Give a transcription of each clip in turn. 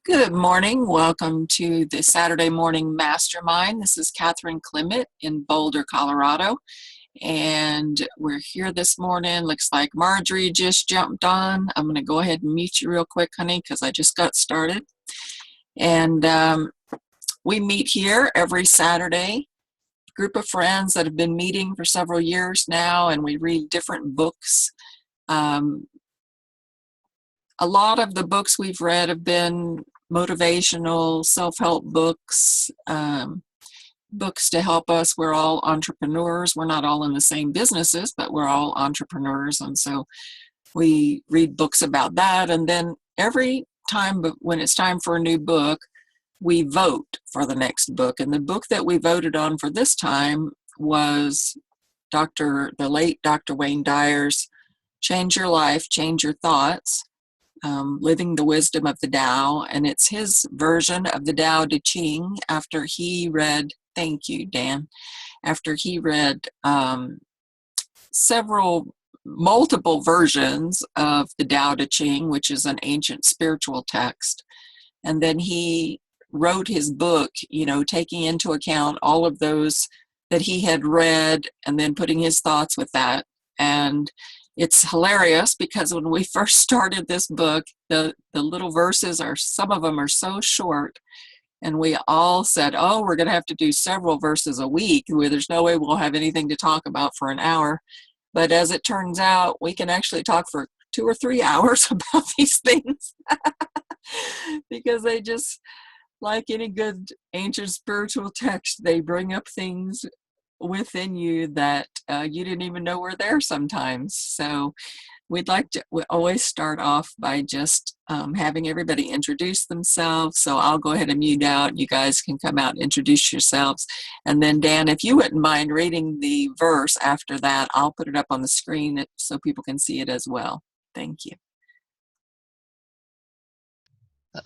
Good morning. Welcome to the Saturday Morning Mastermind. This is Catherine Clement in Boulder, Colorado. And we're here this morning. Looks like Marjorie just jumped on. I'm going to go ahead and mute you real quick, honey, because I just got started. And we meet here every Saturday. A group of friends that have been meeting for several years now, and we read different books. A lot of the books we've read have been motivational, self-help books, books to help us. We're all entrepreneurs. We're not all in the same businesses, but we're all entrepreneurs. And so we read books about that. And then every time when it's time for a new book, we vote for the next book. And the book that we voted on for this time was the late Dr. Wayne Dyer's Change Your Life, Change Your Thoughts. Living the Wisdom of the Tao, and it's his version of the Tao Te Ching after he read, thank you, Dan, after he read multiple versions of the Tao Te Ching, which is an ancient spiritual text. And then he wrote his book, taking into account all of those that he had read and then putting his thoughts with that. And it's hilarious because when we first started this book, the little verses some of them are so short, and we all said, oh, we're going to have to do several verses a week where there's no way we'll have anything to talk about for an hour. But as it turns out, we can actually talk for 2 or 3 hours about these things because they just, like any good ancient spiritual text, they bring up things within you that you didn't even know were there sometimes. So we always start off by just having everybody introduce themselves. So I'll go ahead and mute out. You guys can come out and introduce yourselves. And then Dan, if you wouldn't mind reading the verse after that, I'll put it up on the screen so people can see it as well. Thank you.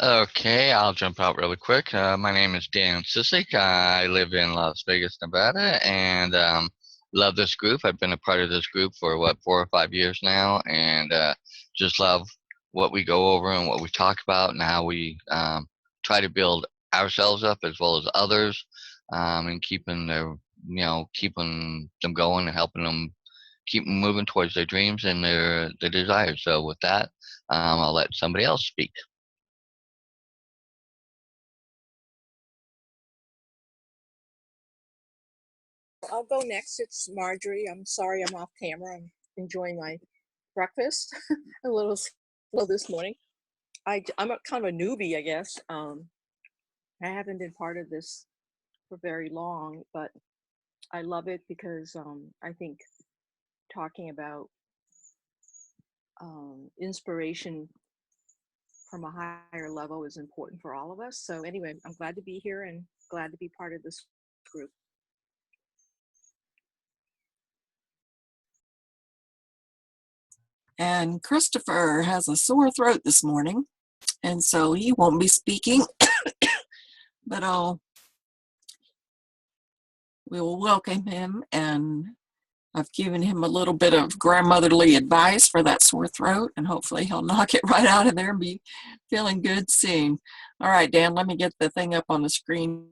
Okay, I'll jump out really quick. My name is Dan Sisik. I live in Las Vegas, Nevada, and love this group. I've been a part of this group for 4 or 5 years now, and just love what we go over and what we talk about and how we try to build ourselves up as well as others, and keeping them going and helping them keep moving towards their dreams and their desires. So with that, I'll let somebody else speak. I'll go next. It's Marjorie. I'm sorry I'm off camera. I'm enjoying my breakfast. A little slow this morning. I'm kind of a newbie, I guess. I haven't been part of this for very long, but I love it because I think talking about inspiration from a higher level is important for all of us. So anyway, I'm glad to be here and glad to be part of this group. And Christopher has a sore throat this morning, and so he won't be speaking, but we will welcome him, and I've given him a little bit of grandmotherly advice for that sore throat, and hopefully he'll knock it right out of there and be feeling good soon. All right, Dan, let me get the thing up on the screen.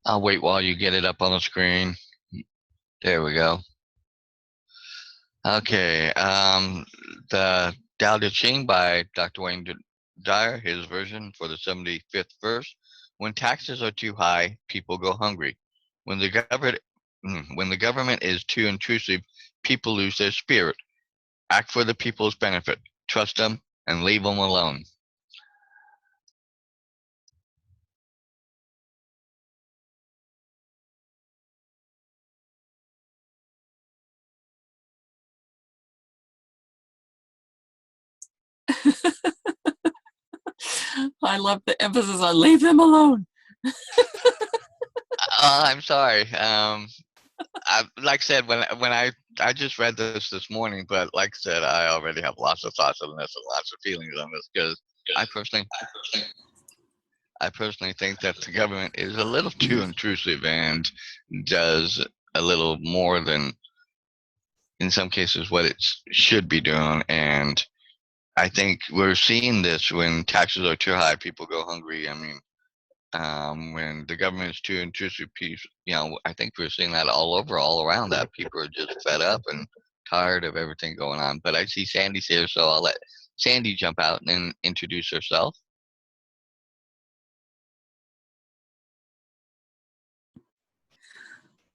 I'll wait while you get it up on the screen. There we go. Okay, the Tao Te Ching by Dr. Wayne Dyer, his version for the 75th verse. When taxes are too high, people go hungry. When the government is too intrusive, people lose their spirit. Act for the people's benefit. Trust them and leave them alone. I love the emphasis on leave them alone. I'm sorry. Like I said, when I just read this morning, but like I said, I already have lots of thoughts on this and lots of feelings on this because I personally think that the government is a little too intrusive and does a little more than in some cases what it should be doing. And I think we're seeing this when taxes are too high, people go hungry. I mean, when the government is too intrusive, I think we're seeing that all around that people are just fed up and tired of everything going on. But I see Sandy's here, so I'll let Sandy jump out and introduce herself.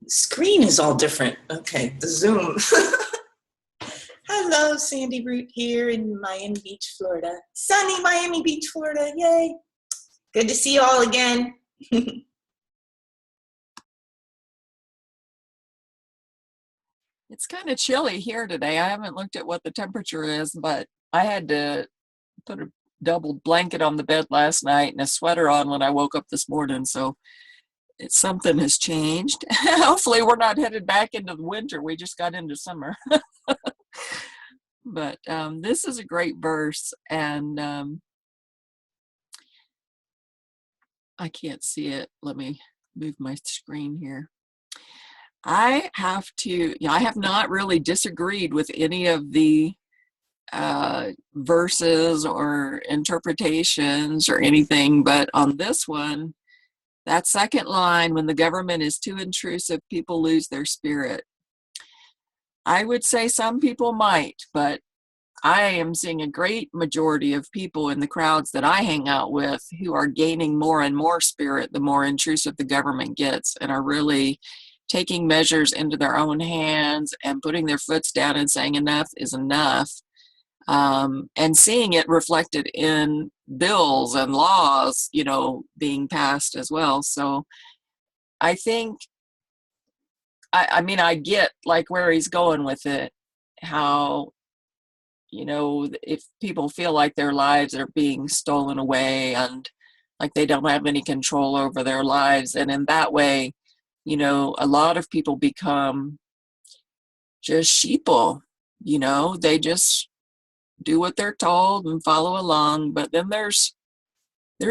Screen is all different. Okay, the Zoom. Hello, Sandy Root here in Miami Beach, Florida. Sunny Miami Beach, Florida, yay. Good to see you all again. It's kind of chilly here today. I haven't looked at what the temperature is, but I had to put a double blanket on the bed last night and a sweater on when I woke up this morning. So something has changed. Hopefully we're not headed back into the winter. We just got into summer. But this is a great verse, and I can't see it. Let me move my screen here. I have not really disagreed with any of the verses or interpretations or anything, but on this one, that second line, when the government is too intrusive, people lose their spirit. I would say some people might, but I am seeing a great majority of people in the crowds that I hang out with who are gaining more and more spirit the more intrusive the government gets, and are really taking measures into their own hands and putting their foots down and saying enough is enough, and seeing it reflected in bills and laws, being passed as well. So I think, I mean, I get like where he's going with it, how, if people feel like their lives are being stolen away and like they don't have any control over their lives. And in that way, a lot of people become just sheeple, they just do what they're told and follow along. But then there's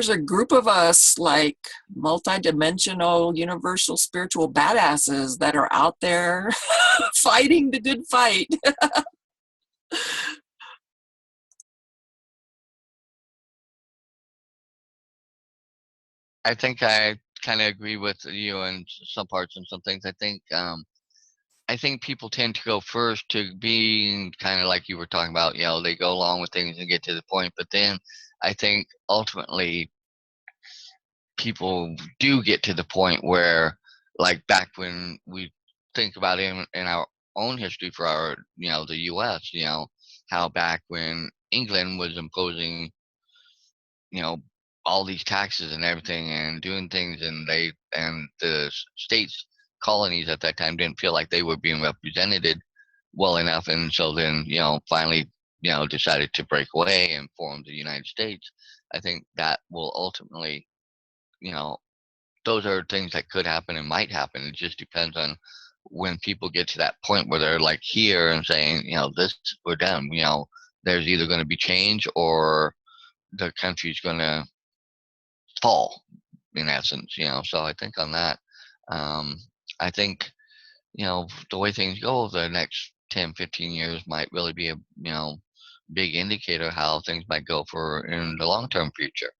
a group of us, like multidimensional, universal spiritual badasses that are out there fighting the good fight. I think I kind of agree with you in some parts and some things. I think people tend to go first to being kind of like you were talking about, they go along with things and get to the point. But then I think ultimately people do get to the point where, like back when we think about in our own history for our, the US, how back when England was imposing, you know, all these taxes and everything and doing things, and the states colonies at that time didn't feel like they were being represented well enough, and so then finally decided to break away and form the United States. I think that will ultimately, you know those are things that could happen and might happen. It just depends on when people get to that point where they're like here and saying, this, we're done. There's either going to be change or the country's going to fall, in essence. So I think on that, um, I think the way things go the next 10-15 years might really be a big indicator how things might go for in the long-term future.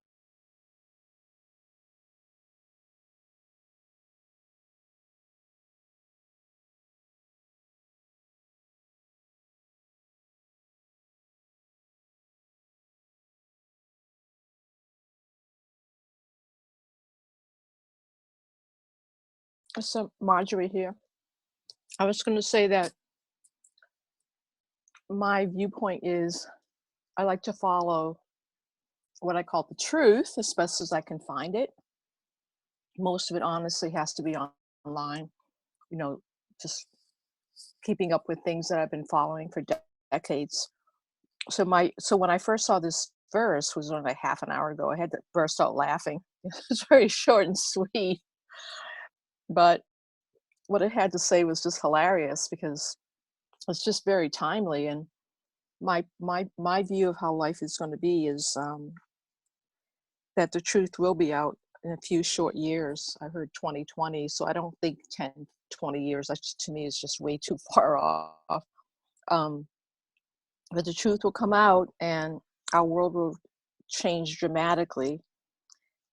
So Marjorie here. I was going to say that my viewpoint is I like to follow what I call the truth as best as I can find it. Most of it honestly has to be online, just keeping up with things that I've been following for decades. So when I first saw this verse, was only half an hour ago, I had to burst out laughing. It's very short and sweet, but what it had to say was just hilarious because it's just very timely. And my view of how life is going to be is that the truth will be out in a few short years. I heard 2020, so I don't think 10, 20 years. That to me is just way too far off. But the truth will come out and our world will change dramatically.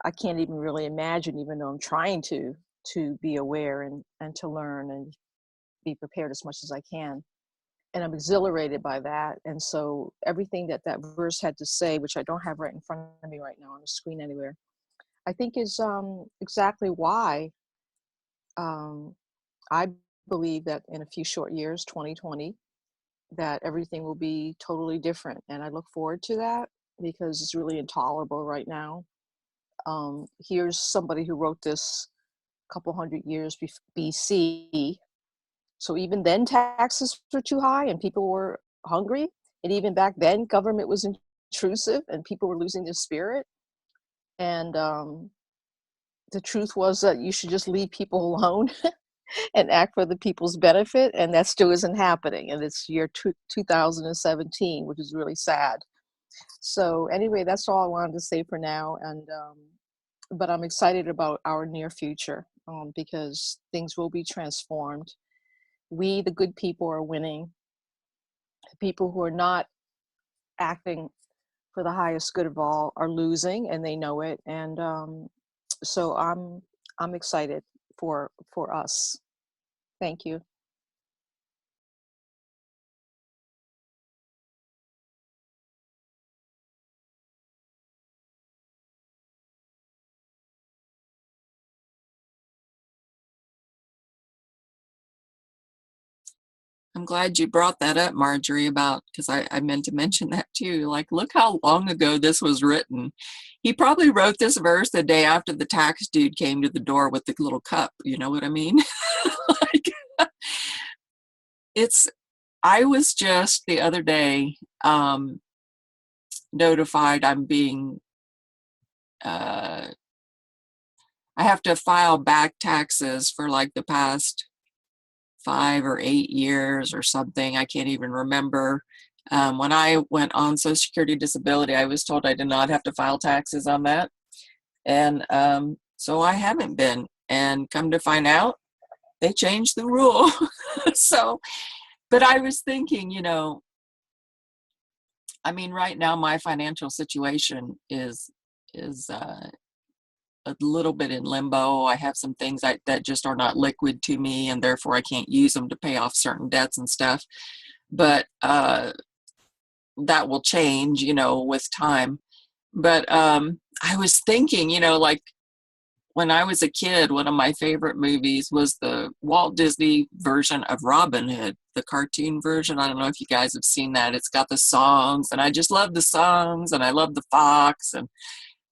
I can't even really imagine, even though I'm trying to be aware and to learn and be prepared as much as I can. And I'm exhilarated by that. And so everything that verse had to say, which I don't have right in front of me right now on the screen anywhere, I think is exactly why I believe that in a few short years, 2020, that everything will be totally different. And I look forward to that because it's really intolerable right now. Here's somebody who wrote this a couple hundred years BC. So even then taxes were too high and people were hungry. And even back then government was intrusive and people were losing their spirit. And the truth was that you should just leave people alone and act for the people's benefit. And that still isn't happening. And it's year 2017, which is really sad. So anyway, that's all I wanted to say for now. And but I'm excited about our near future because things will be transformed. We, the good people, are winning. The people who are not acting for the highest good of all are losing, and they know it. And so I'm excited for us. Thank you. I'm glad you brought that up, Marjorie, about because I meant to mention that too. Like, look how long ago this was written. He probably wrote this verse the day after the tax dude came to the door with the little cup. You know what I mean? Like, I was just the other day notified I'm being, I have to file back taxes for like the past 5 or 8 years or something. I can't even remember. When I went on Social Security disability, I was told I did not have to file taxes on that. And so I haven't been. And come to find out, they changed the rule. So, but I was thinking, I mean, right now my financial situation is a little bit in limbo. I have some things that just are not liquid to me, and therefore I can't use them to pay off certain debts and stuff. But that will change, with time. But I was thinking, like when I was a kid, one of my favorite movies was the Walt Disney version of Robin Hood, the cartoon version. I don't know if you guys have seen that. It's got the songs, and I just love the songs, and I love the fox and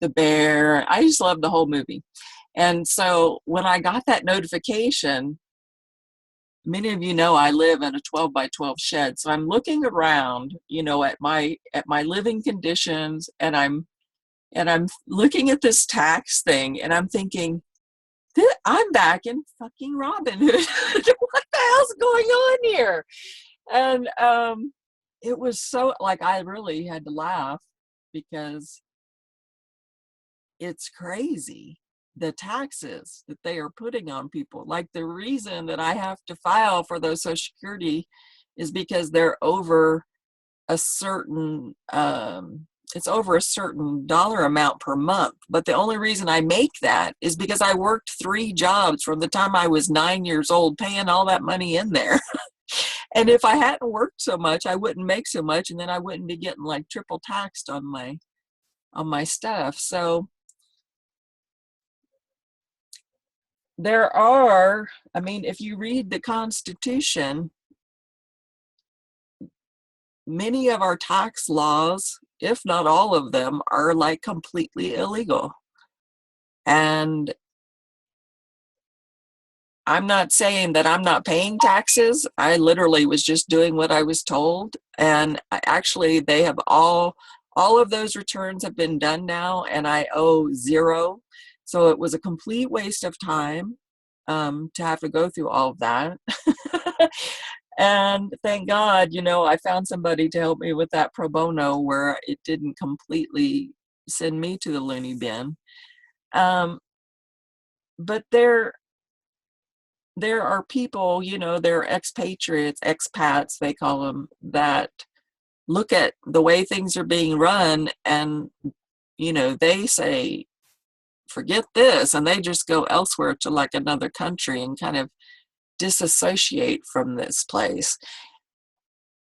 the bear. I just love the whole movie. And so when I got that notification, many of you know I live in a 12 by 12 shed. So I'm looking around, at my living conditions, and I'm looking at this tax thing, and I'm thinking, I'm back in fucking Robin Hood. What the hell's going on here? And it was so, like, I really had to laugh because it's crazy, the taxes that they are putting on people. Like, the reason that I have to file for those Social Security is because they're over a certain it's over a certain dollar amount per month. But the only reason I make that is because I worked 3 jobs from the time I was 9 years old, paying all that money in there. And if I hadn't worked so much, I wouldn't make so much, and then I wouldn't be getting like triple taxed on my stuff. So there are, I mean, if you read the Constitution, many of our tax laws, if not all of them, are like completely illegal. And I'm not saying that I'm not paying taxes. I literally was just doing what I was told. And actually, they have all of those returns have been done now, and I owe 0. So it was a complete waste of time to have to go through all of that. And thank God, I found somebody to help me with that pro bono where it didn't completely send me to the loony bin. But there there are people, they're expatriates, expats, they call them, that look at the way things are being run and, they say, forget this, and they just go elsewhere to like another country and kind of disassociate from this place.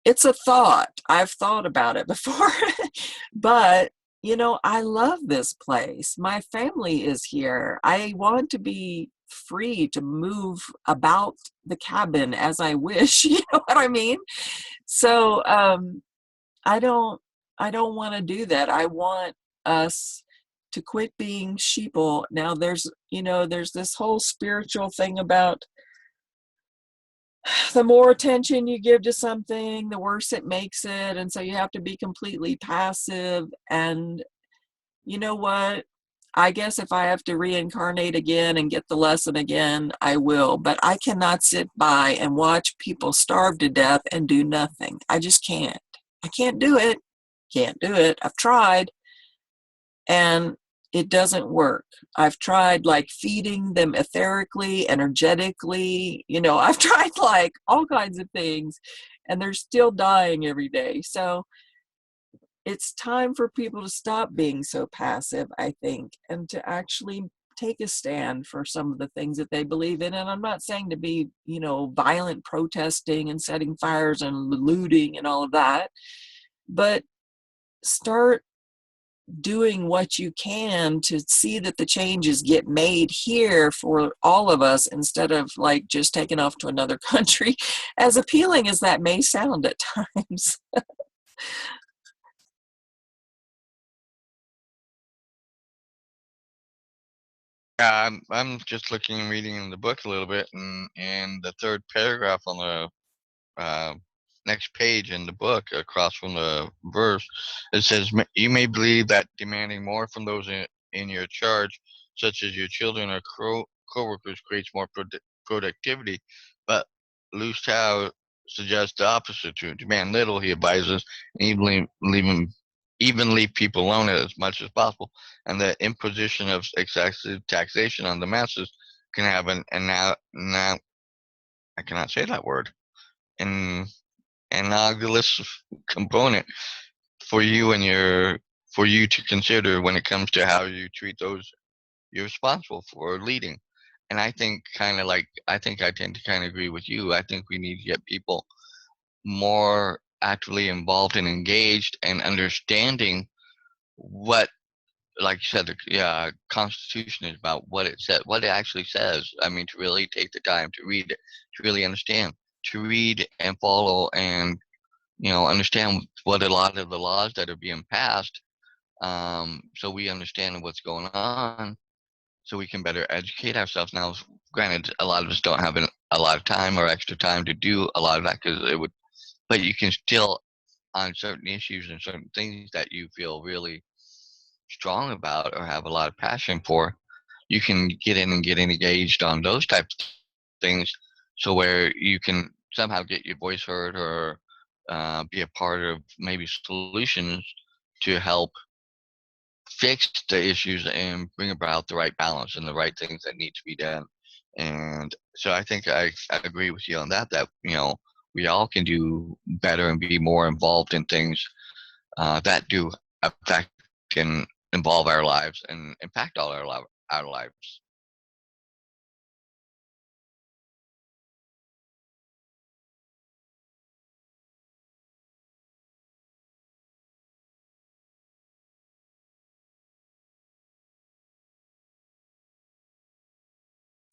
It's a thought. I've thought about it before, but I love this place. My family is here. I want to be free to move about the cabin as I wish. You know what I mean? So I don't want to do that. I want us to quit being sheeple. Now there's this whole spiritual thing about the more attention you give to something, the worse it makes it. And so you have to be completely passive. And you know what? I guess if I have to reincarnate again and get the lesson again, I will. But I cannot sit by and watch people starve to death and do nothing. I just can't. I can't do it. Can't do it. I've tried. And it doesn't work. I've tried like feeding them etherically, energetically, I've tried like all kinds of things, and they're still dying every day. So it's time for people to stop being so passive, I think, and to actually take a stand for some of the things that they believe in. And I'm not saying to be, violent protesting and setting fires and looting and all of that, but start doing what you can to see that the changes get made here for all of us, instead of like just taking off to another country, as appealing as that may sound at times. Yeah, I'm just looking and reading in the book a little bit, and the third paragraph on the next page in the book, across from the verse, it says, "You may believe that demanding more from those in your charge, such as your children or coworkers, creates more productivity, but Lu Tao suggests the opposite. To demand little, he advises, and even leave people alone as much as possible, and the imposition of excessive taxation on the masses can have now I cannot say that word, an analogous component for you for you to consider when it comes to how you treat those you're responsible for leading." And I think I tend to kind of agree with you. I think we need to get people more actively involved and engaged and understanding what, like you said, the Constitution is about, what it said, what it actually says. I mean, to really take the time to read it, to really understand, to read and follow, and understand what a lot of the laws that are being passed, so we understand what's going on, so we can better educate ourselves. Now, granted, a lot of us don't have a lot of time or extra time to do a lot of that, because but you can still, on certain issues and certain things that you feel really strong about or have a lot of passion for, you can get in and get engaged on those types of things, so where you can somehow get your voice heard, or be a part of maybe solutions to help fix the issues and bring about the right balance and the right things that need to be done. And so I think I agree with you on that we all can do better and be more involved in things that do affect and involve our lives and impact all our lives.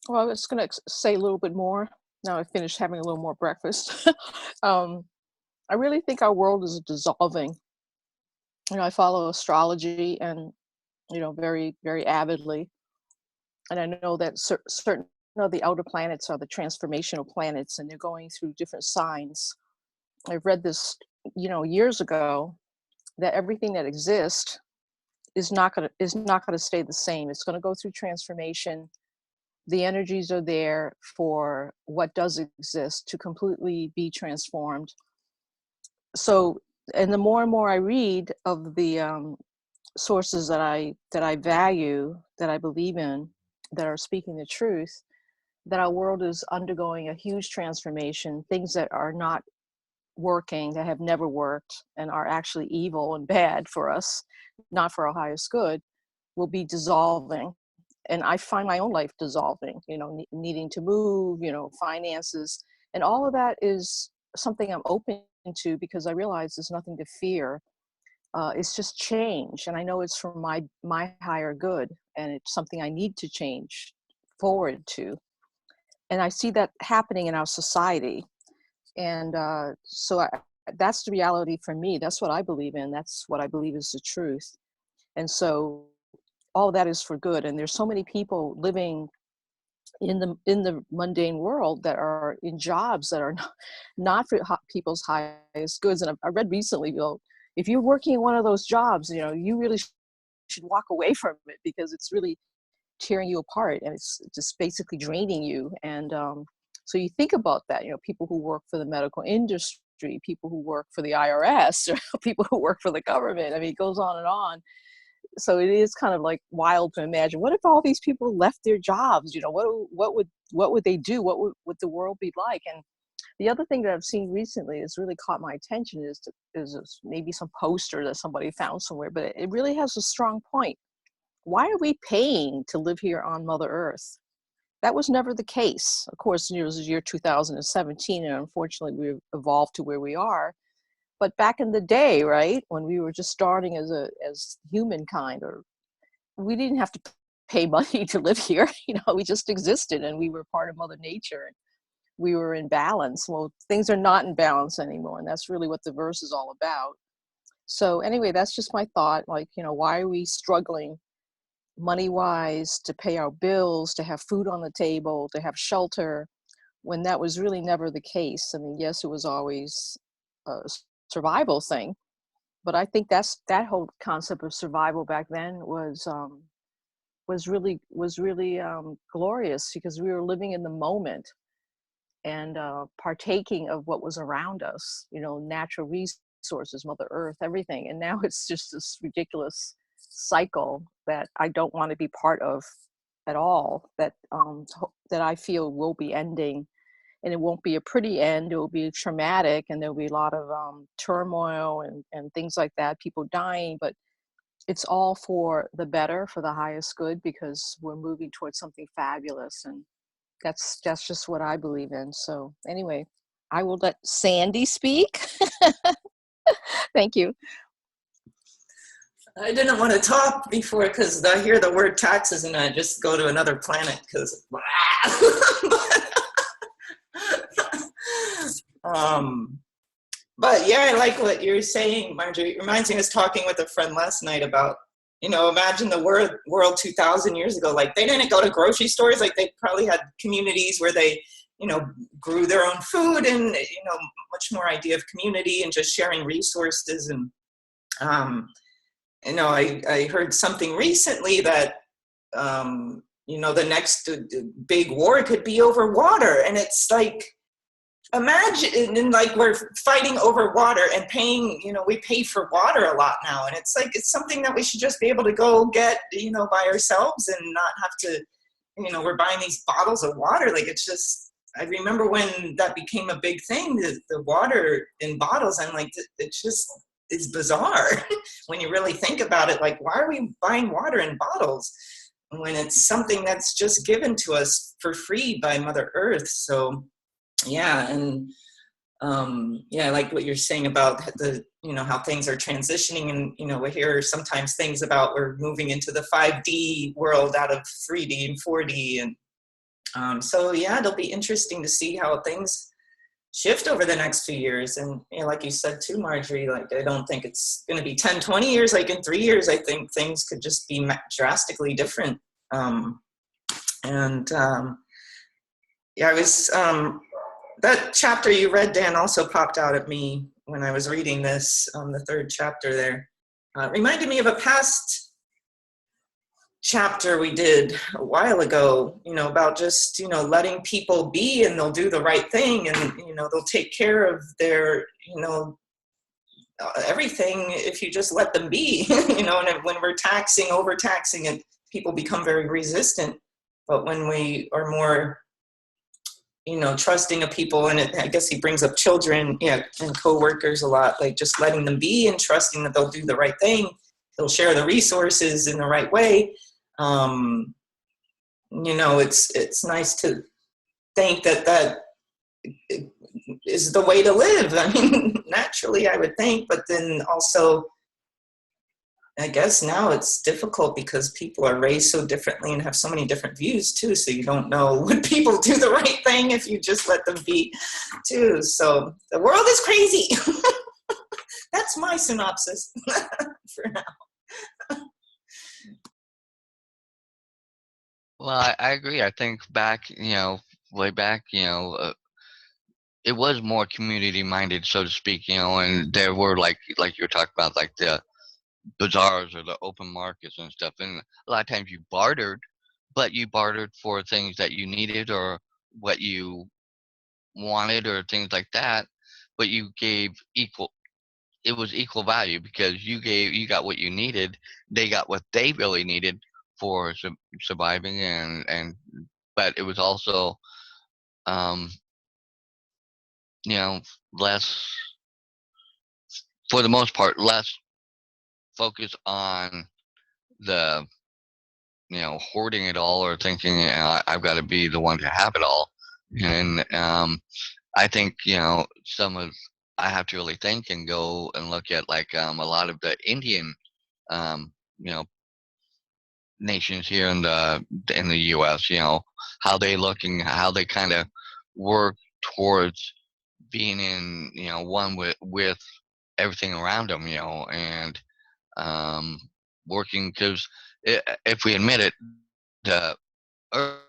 Well, I was going to say a little bit more. Now I finished having a little more breakfast. um, I really think our world is dissolving. I follow astrology, and very, very avidly, and I know that certain of the outer planets are the transformational planets, and they're going through different signs. I've read this, years ago, that everything that exists is not gonna stay the same. It's gonna go through transformation. The energies are there for what does exist to completely be transformed. So, and the more and more I read of the sources that I value, that I believe in, that are speaking the truth, that our world is undergoing a huge transformation. Things that are not working, that have never worked, and are actually evil and bad for us, not for our highest good, will be dissolving. And I find my own life dissolving, needing to move, finances, and all of that is something I'm open to, because I realize there's nothing to fear. It's just change, and I know it's for my higher good, and it's something I need to change forward to. And I see that happening in our society, and that's the reality for me. That's what I believe in. That's what I believe is the truth. And so all that is for good. And there's so many people living in the mundane world that are in jobs that are not for people's highest goods. And I read recently, if you're working in one of those jobs, you really should walk away from it, because it's really tearing you apart, and it's just basically draining you. And so you think about that, people who work for the medical industry, people who work for the IRS, or people who work for the government. I mean, it goes on and on. So it is kind of like wild to imagine, what if all these people left their jobs? What would they do? What would the world be like? And the other thing that I've seen recently has really caught my attention is maybe some poster that somebody found somewhere, but it really has a strong point. Why are we paying to live here on Mother Earth? That was never the case. Of course, it was the year 2017, and unfortunately we've evolved to where we are. But back in the day, right, when we were just starting as humankind, or we didn't have to pay money to live here. We just existed, and we were part of Mother Nature, and we were in balance. Well, things are not in balance anymore, and that's really what the verse is all about. So anyway, that's just my thought. Like, why are we struggling money-wise to pay our bills, to have food on the table, to have shelter, when that was really never the case? I mean, yes, it was always a survival thing, but I think that whole concept of survival back then was really glorious, because we were living in the moment and partaking of what was around us, natural resources, Mother Earth, everything. And now it's just this ridiculous cycle that I don't want to be part of at all, that I feel will be ending. And it won't be a pretty end. It will be traumatic, and there'll be a lot of turmoil and things like that, people dying, but it's all for the better, for the highest good, because we're moving towards something fabulous. And that's just what I believe in. So anyway, I will let Sandy speak. Thank you. I didn't want to talk before because I hear the word taxes and I just go to another planet because but yeah, I like what you're saying, Marjorie. It reminds me, I was talking with a friend last night about, imagine the world 2,000 years ago. Like, they didn't go to grocery stores. Like, they probably had communities where they, grew their own food, and, much more idea of community and just sharing resources. And, I heard something recently that, the next big war could be over water. And it's like, imagine, like, we're fighting over water and paying, we pay for water a lot now. And it's like, it's something that we should just be able to go get, by ourselves, and not have to, we're buying these bottles of water. Like, it's just, I remember when that became a big thing, the water in bottles. I'm like, it's just, it's bizarre when you really think about it. Like, why are we buying water in bottles when it's something that's just given to us for free by Mother Earth? So yeah. And I like what you're saying about the, how things are transitioning. And, we hear sometimes things about we're moving into the 5D world out of 3D and 4D. And so, yeah, it'll be interesting to see how things shift over the next few years. And, like you said too, Marjorie, like, I don't think it's going to be 10, 20 years. Like, in 3 years, I think things could just be drastically different. I was, that chapter you read, Dan, also popped out at me when I was reading this, the third chapter there. Reminded me of a past chapter we did a while ago, about just, letting people be, and they'll do the right thing, and, they'll take care of their, everything if you just let them be, and when we're overtaxing, and people become very resistant. But when we are more trusting of people. And I guess he brings up children, yeah, and coworkers a lot, like just letting them be and trusting that they'll do the right thing. They'll share the resources in the right way. It's nice to think that is the way to live. I mean, naturally, I would think, but then also, I guess now it's difficult because people are raised so differently and have so many different views too. So you don't know when people do the right thing if you just let them be too. So the world is crazy. That's my synopsis for now. Well, I agree. I think back, way back, it was more community minded, so to speak, and there were like you were talking about, like the bazaars or the open markets and stuff. And a lot of times you bartered, but you bartered for things that you needed or what you wanted or things like that. But you gave equal. It was equal value because you got what you needed. They got what they really needed for surviving, but it was also um, less, for the most part, less focus on the hoarding it all or thinking, I've got to be the one to have it all. And I think, some of, I have to really think and go and look at like a lot of the Indian, um, you know, nations here in the U.S. How they look and how they kind of work towards being in, one with everything around them, and um, working, because if we admit it, the Earth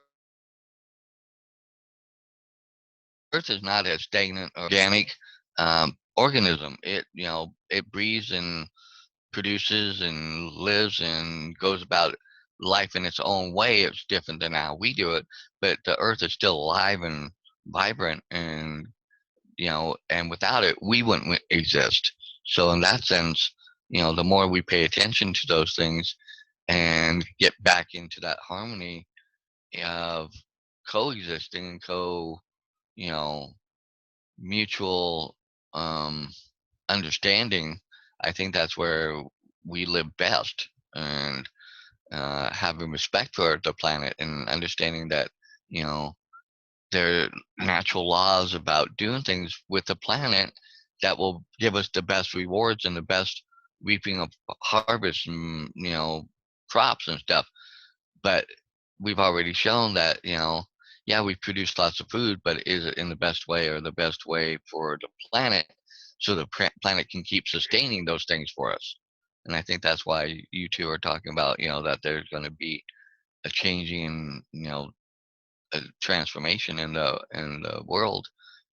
is not a stagnant organic organism. It breathes and produces and lives and goes about life in its own way. It's different than how we do it, but the Earth is still alive and vibrant, and without it, we wouldn't exist. So in that sense, the more we pay attention to those things and get back into that harmony of coexisting and you know, mutual um, understanding, I think that's where we live best. And having respect for the planet and understanding that, you know, there are natural laws about doing things with the planet that will give us the best rewards and the best reaping of harvest and, crops and stuff. But we've already shown that, yeah, we've produced lots of food, but is it in the best way or the best way for the planet, so the planet can keep sustaining those things for us? And I think that's why you two are talking about, that there's going to be a changing, a transformation in the world,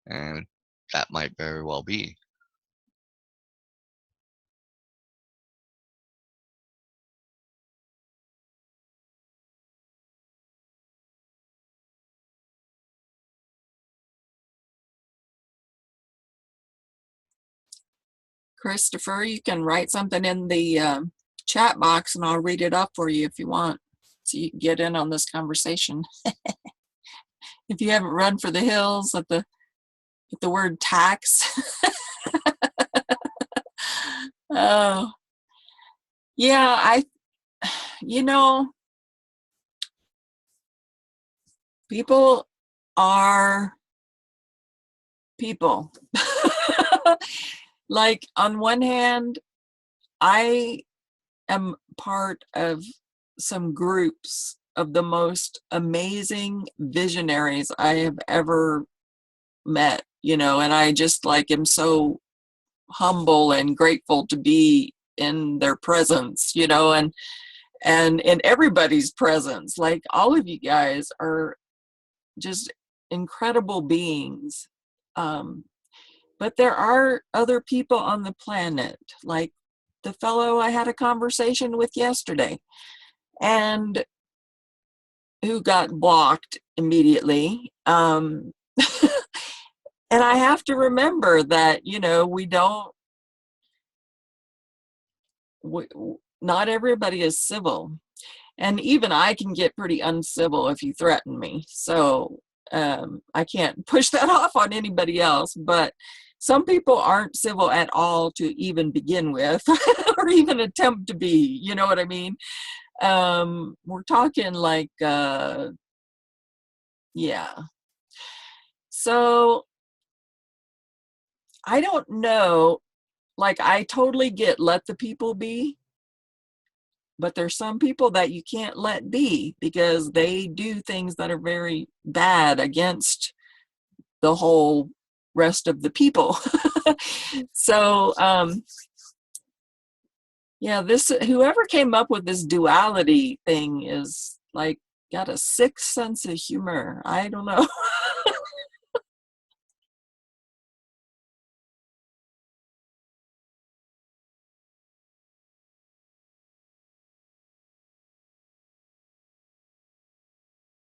and that might very well be. Christopher, you can write something in the chat box and I'll read it up for you if you want, so you can get in on this conversation. If you haven't run for the hills at the word tax. Oh, yeah, people are people. Like, on one hand, I am part of some groups of the most amazing visionaries I have ever met, and I just am so humble and grateful to be in their presence, and in everybody's presence. Like, all of you guys are just incredible beings. But there are other people on the planet, like the fellow I had a conversation with yesterday, and who got blocked immediately. And I have to remember that, not everybody is civil. And even I can get pretty uncivil if you threaten me. So I can't push that off on anybody else, but some people aren't civil at all to even begin with, or even attempt to be, you know what I mean? We're talking like, yeah. So I don't know, like I totally get let the people be, but there's some people that you can't let be because they do things that are very bad against the whole rest of the people. So yeah, this, whoever came up with this duality thing is like got a sick sense of humor. I don't know.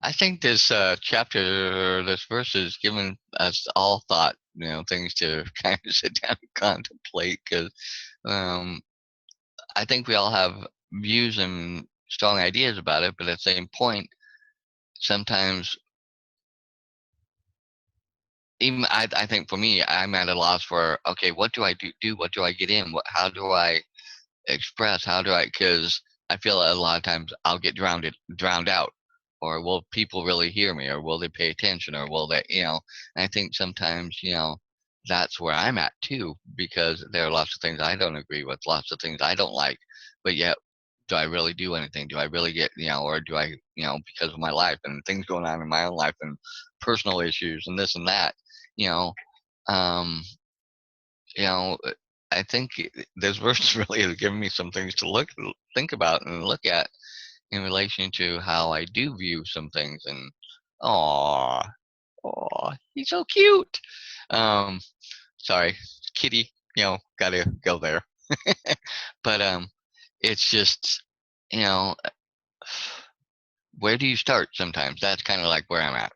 I think this chapter, this verse is giving us all thought, things to kind of sit down and contemplate, because I think we all have views and strong ideas about it, but at the same point, sometimes even I think for me, I'm at a loss for, okay, what do I do? What do I get in? How do I express? How do I? Because I feel a lot of times I'll get drowned out, or will people really hear me, or will they pay attention, or will they, And I think sometimes, that's where I'm at too, because there are lots of things I don't agree with, lots of things I don't like, but yet, do I really do anything? Do I really get, or do I, because of my life and things going on in my own life and personal issues and this and that, you know, um, you know, I think this verse really has given me some things to think about and look at in relation to how I do view some things. And oh, he's so cute. Um, sorry, kitty. Gotta go there. But it's just, you know, where do you start? Sometimes that's kind of like where I'm at.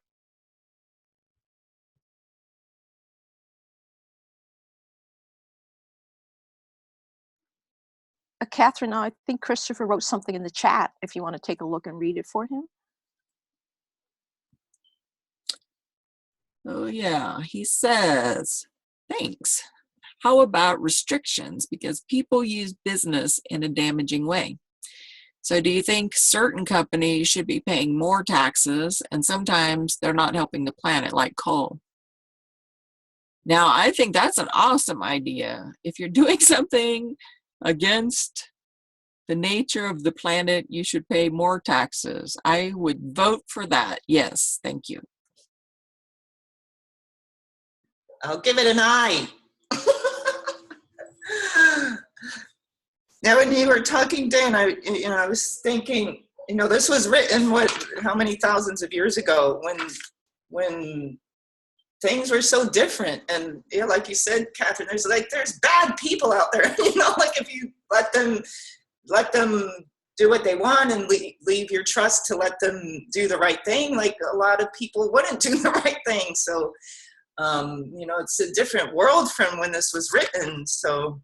Catherine, I think Christopher wrote something in the chat if you want to take a look and read it for him. Oh yeah, he says, thanks. How about restrictions? Because people use business in a damaging way. So do you think certain companies should be paying more taxes, and sometimes they're not helping the planet, like coal? Now, I think that's an awesome idea. If you're doing something against the nature of the planet, you should pay more taxes. I would vote for that. Yes, thank you. I'll give it an eye. Now, when you were talking, Dan, I was thinking, this was written how many thousands of years ago, when things were so different. And like you said, Catherine, there's bad people out there. Like if you let them do what they want and leave your trust to let them do the right thing, like a lot of people wouldn't do the right thing. So it's a different world from when this was written. So,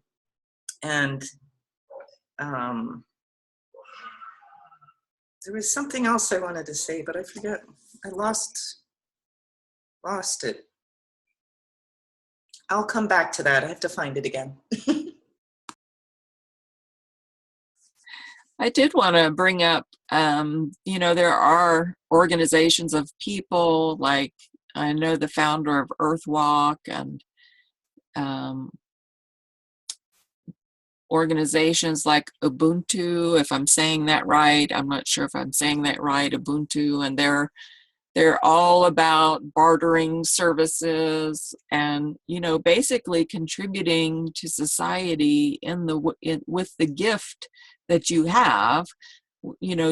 and there was something else I wanted to say, but I forgot. I lost it. I'll come back to that. I have to find it again. I did want to bring up, there are organizations of people, like I know the founder of Earthwalk, and organizations like Ubuntu, if I'm saying that right. I'm not sure if I'm saying that right, Ubuntu, and they're all about bartering services and, basically contributing to society with the gift that you have,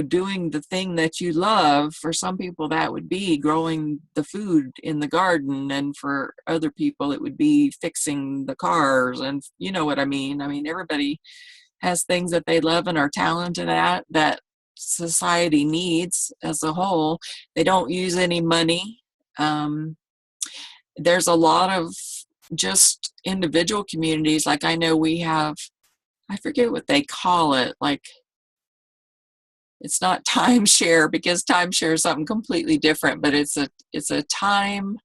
doing the thing that you love. For some people, that would be growing the food in the garden. And for other people, it would be fixing the cars. And you know what I mean? I mean, everybody has things that they love and are talented at that society needs as a whole. They don't use any money. There's a lot of just individual communities. Like I know we have, I forget what they call it, like it's not timeshare, because timeshare is something completely different, but it's a time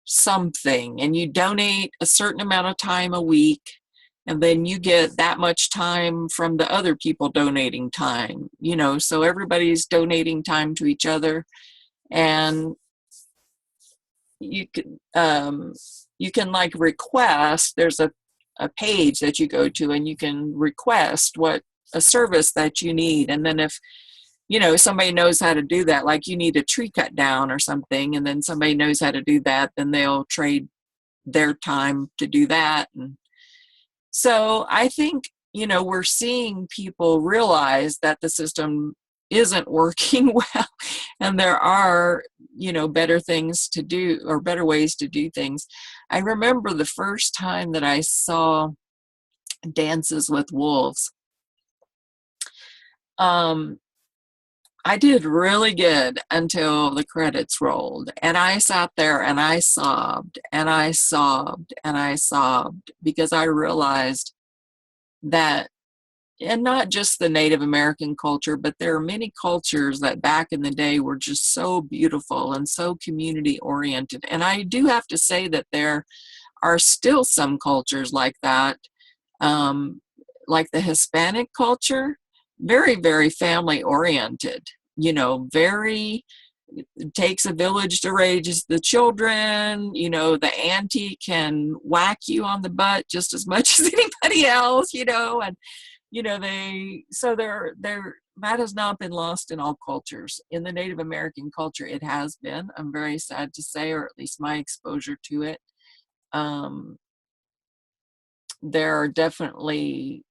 something, and you donate a certain amount of time a week, and then you get that much time from the other people donating time, so everybody's donating time to each other. And you can like request, there's a page that you go to, and you can request what a service that you need. And then if somebody knows how to do that, like you need a tree cut down or something, and then somebody knows how to do that, then they'll trade their time to do that. And so I think, we're seeing people realize that the system isn't working well, and there are, better things to do, or better ways to do things. I remember the first time that I saw Dances with Wolves. I did really good until the credits rolled, and I sat there and I sobbed and I sobbed and I sobbed, because I realized that, and not just the Native American culture, but there are many cultures that back in the day were just so beautiful and so community oriented. And I do have to say that there are still some cultures like that, like the Hispanic culture, very, very family oriented, very, it takes a village to raise the children. The auntie can whack you on the butt just as much as anybody else, and that has not been lost in all cultures. In the Native American culture, it has been, I'm very sad to say, or at least my exposure to it. There are definitely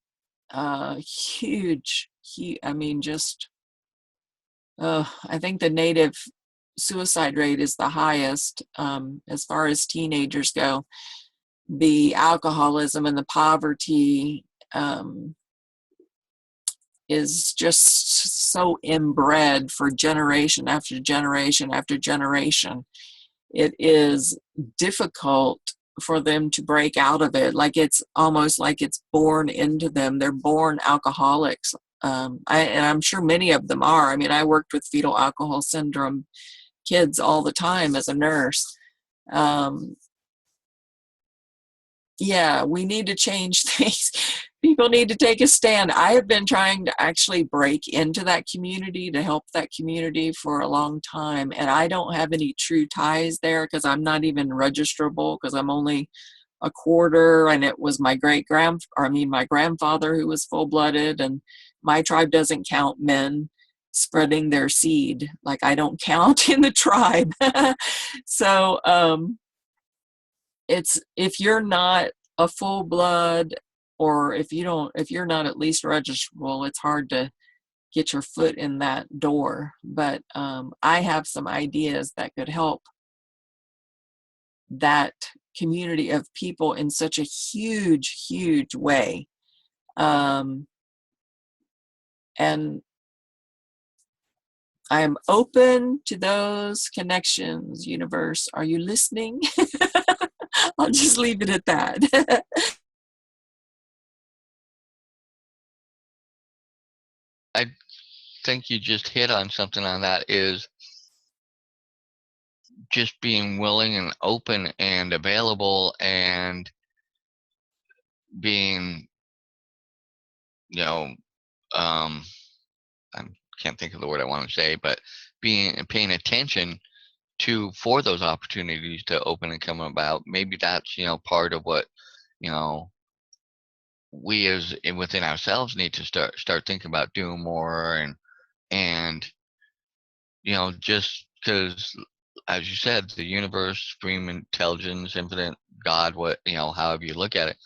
huge, I mean, I think the Native suicide rate is the highest, as far as teenagers go. The alcoholism and the poverty is just so inbred for generation after generation after generation. It is difficult for them to break out of it. Like, it's almost like it's born into them. They're born alcoholics. And I'm sure many of them are. I mean, I worked with fetal alcohol syndrome kids all the time as a nurse. Yeah, we need to change things. People need to take a stand. I have been trying to actually break into that community, to help that community for a long time. And I don't have any true ties there, because I'm not even registrable, because I'm only a quarter, and it was my my grandfather who was full-blooded, and my tribe doesn't count men spreading their seed. Like, I don't count in the tribe. So it's, if you're not a full blood, or if you're not at least registrable, it's hard to get your foot in that door. But I have some ideas that could help that community of people in such a huge, huge way. And I am open to those connections. Universe, are you listening? I'll just leave it at that. I think you just hit on something on that, is just being willing and open and available, and being, I can't think of the word I want to say, but paying attention for those opportunities to open and come about. Maybe that's, part of what, we within ourselves need to start thinking about doing more. And just because, as you said, the universe, supreme intelligence, infinite God, however you look at it,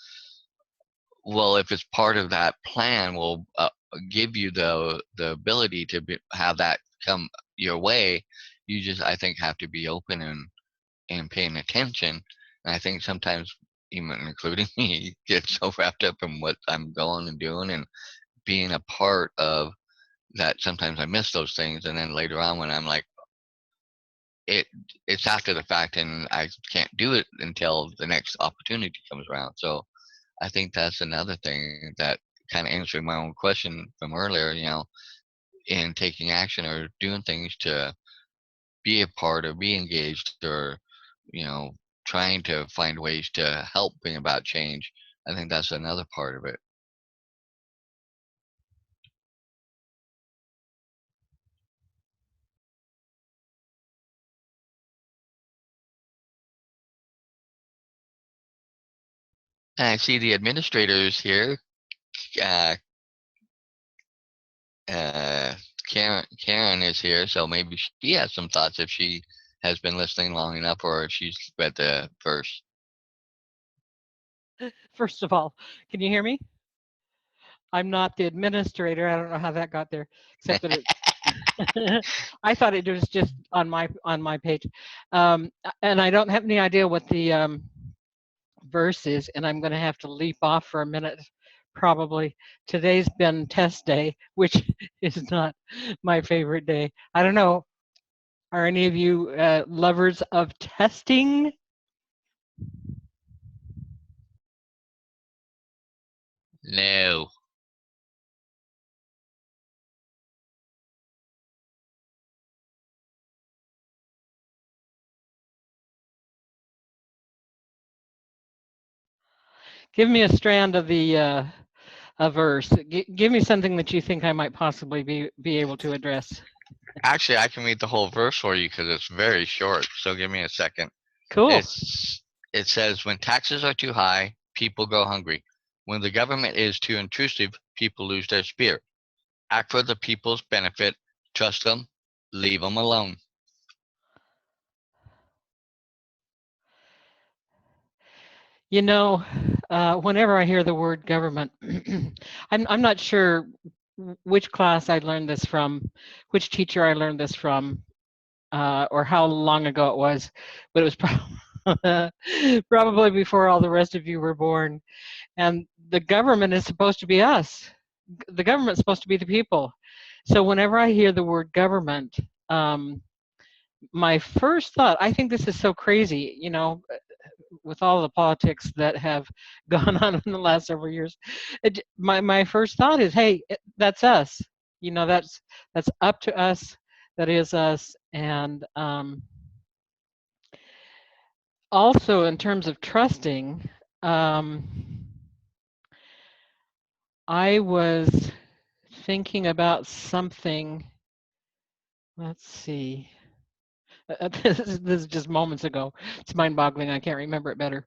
well, if it's part of that plan, will give you the ability to have that come your way. You just, I think, have to be open and paying attention. And I think sometimes, even including me, get so wrapped up in what I'm going and doing and being a part of that, sometimes I miss those things. And then later on, when I'm like, it's after the fact, and I can't do it until the next opportunity comes around. So I think that's another thing that, kind of answering my own question from earlier, in taking action or doing things to be a part or be engaged or, trying to find ways to help bring about change. I think that's another part of it. And I see the administrators here. Uh, uh, Karen is here, so maybe she has some thoughts if she has been listening long enough, or if she's read the verse. First of all, can you hear me? I'm not the administrator. I don't know how that got there, except that it. I thought it was just on my page, and I don't have any idea what the verse is, and I'm going to have to leap off for a minute. Probably today's been test day, which is not my favorite day. I don't know. Are any of you lovers of testing? No. Give me a strand of the a verse. Give me something that you think I might possibly be able to address. Actually, I can read the whole verse for you because it's very short. So give me a second. Cool. It says, when taxes are too high, people go hungry. When the government is too intrusive, people lose their spirit. Act for the people's benefit. Trust them. Leave them alone. You know, whenever I hear the word government, I'm not sure which class I learned this from, which teacher I learned this from, or how long ago it was, but it was probably before all the rest of you were born. And the government is supposed to be us. The government's supposed to be the people. So whenever I hear the word government, my first thought, I think this is so crazy, with all the politics that have gone on in the last several years. My first thought is, hey, that's us. That's up to us. That is us. And also in terms of trusting, I was thinking about something. Let's see. This is just moments ago. It's mind-boggling. I can't remember it better.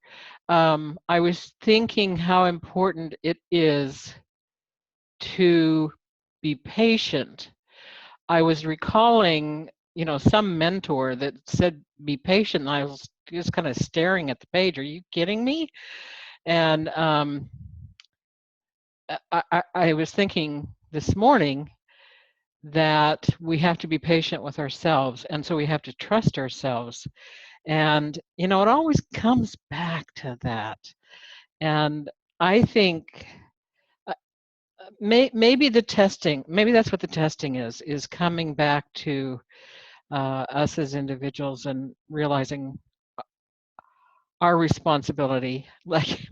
I was thinking how important it is to be patient. I was recalling, some mentor that said, be patient. And I was just kind of staring at the page. Are you kidding me? And I was thinking this morning that we have to be patient with ourselves. And so we have to trust ourselves. And, it always comes back to that. And I think maybe the testing, maybe that's what the testing is coming back to us as individuals and realizing our responsibility. Like,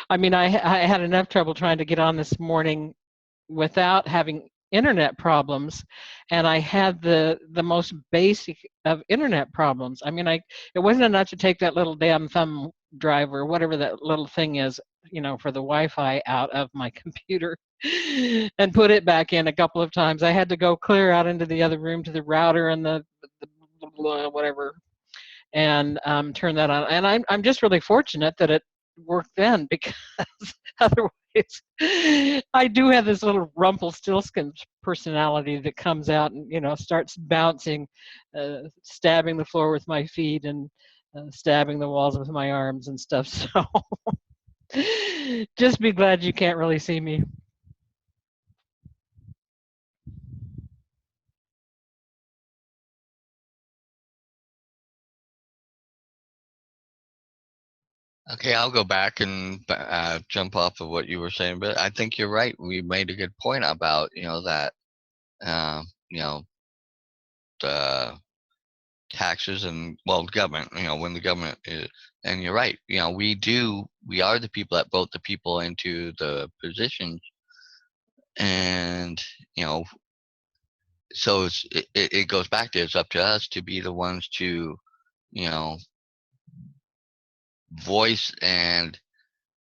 I had enough trouble trying to get on this morning without having internet problems, and I had the most basic of internet problems. It wasn't enough to take that little damn thumb drive or whatever that little thing is, for the Wi-Fi out of my computer and put it back in a couple of times. I had to go clear out into the other room to the router and the whatever, and turn that on. And I'm just really fortunate that it worked then, because otherwise I do have this little Rumpelstiltskin personality that comes out and starts bouncing, stabbing the floor with my feet and stabbing the walls with my arms and stuff. So just be glad you can't really see me. Okay, I'll go back and jump off of what you were saying, but I think you're right. We made a good point about that the taxes and government. When the government is, and you're right. We are the people that vote the people into the positions, and so it goes back to, it's up to us to be the ones to, you know, voice and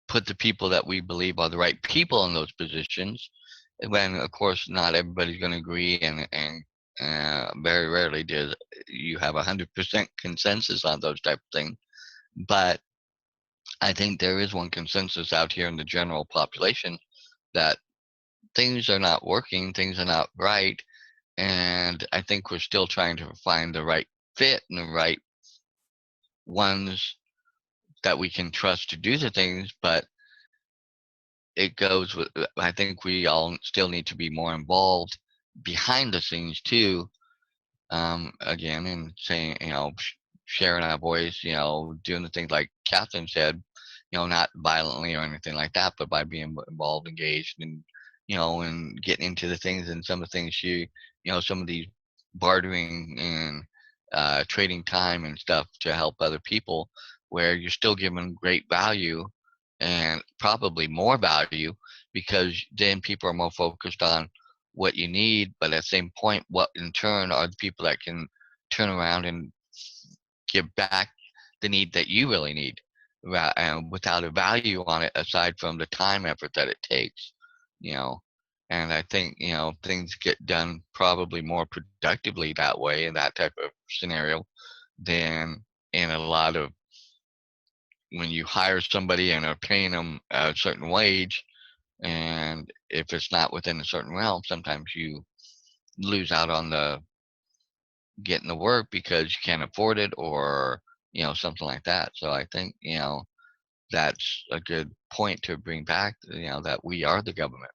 put the people that we believe are the right people in those positions. When of course not everybody's going to agree, and very rarely do you have 100% consensus on those type of things. But I think there is one consensus out here in the general population that things are not working, things are not right, and I think we're still trying to find the right fit and the right ones that we can trust to do the things. But it goes with, I think we all still need to be more involved behind the scenes too, again, and saying, sharing our voice, doing the things like Catherine said, not violently or anything like that, but by being involved, engaged, and and getting into the things, and some of the things some of these bartering and trading time and stuff to help other people, where you're still giving great value and probably more value, because then people are more focused on what you need, but at the same point, what in turn are the people that can turn around and give back the need that you really need, without a value on it aside from the time effort that it takes, you know. And I think things get done probably more productively that way, in that type of scenario, than in a lot of, when you hire somebody and are paying them a certain wage, and if it's not within a certain realm, sometimes you lose out on the getting the work because you can't afford it, or something like that. So I think that's a good point to bring back, that we are the government.